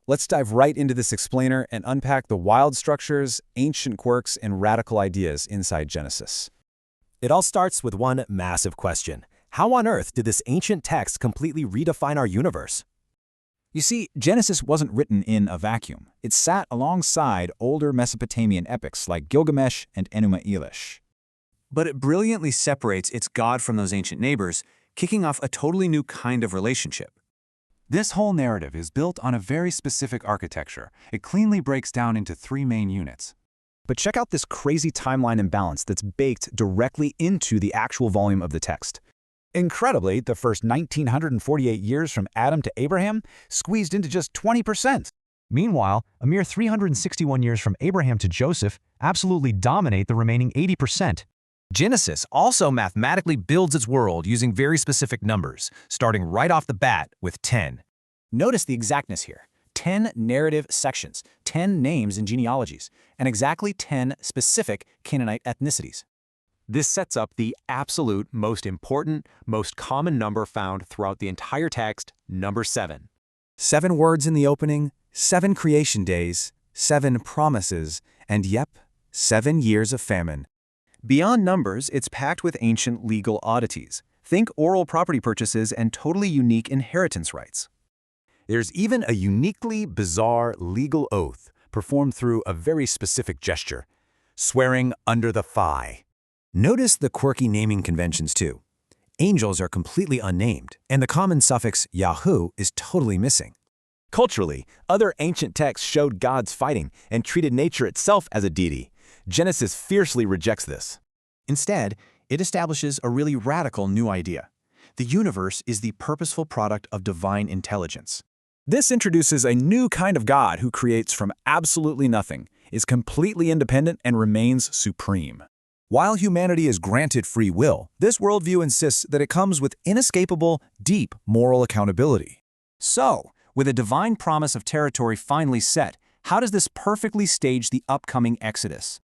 Let's dive right into this explainer and unpack the wild structures, ancient quirks, and radical ideas inside Genesis. It all starts with one massive question. How on earth did this ancient text completely redefine our universe? You see, Genesis wasn't written in a vacuum. It sat alongside older Mesopotamian epics like Gilgamesh and Enuma Elish. But it brilliantly separates its God from those ancient neighbors, kicking off a totally new kind of relationship. This whole narrative is built on a very specific architecture. It cleanly breaks down into three main units. But check out this crazy timeline imbalance that's baked directly into the actual volume of the text. Incredibly, the first 1,948 years from Adam to Abraham squeezed into just 20%. Meanwhile, a mere 361 years from Abraham to Joseph absolutely dominate the remaining 80%. Genesis also mathematically builds its world using very specific numbers, starting right off the bat with 10. Notice the exactness here. 10 narrative sections, 10 names and genealogies, and exactly 10 specific Canaanite ethnicities. This sets up the absolute most important, most common number found throughout the entire text, number 7. 7 words in the opening, 7 creation days, 7 promises, and yep, 7 years of famine. Beyond numbers, it's packed with ancient legal oddities. Think oral property purchases and totally unique inheritance rights. There's even a uniquely bizarre legal oath performed through a very specific gesture, swearing under the thigh. Notice the quirky naming conventions too. Angels are completely unnamed, and the common suffix Yahoo is totally missing. Culturally, other ancient texts showed gods fighting and treated nature itself as a deity. Genesis fiercely rejects this. Instead, it establishes a really radical new idea. The universe is the purposeful product of divine intelligence. This introduces a new kind of God who creates from absolutely nothing, is completely independent, and remains supreme. While humanity is granted free will, this worldview insists that it comes with inescapable, deep moral accountability. So, with a divine promise of territory finally set, how does this perfectly stage the upcoming Exodus?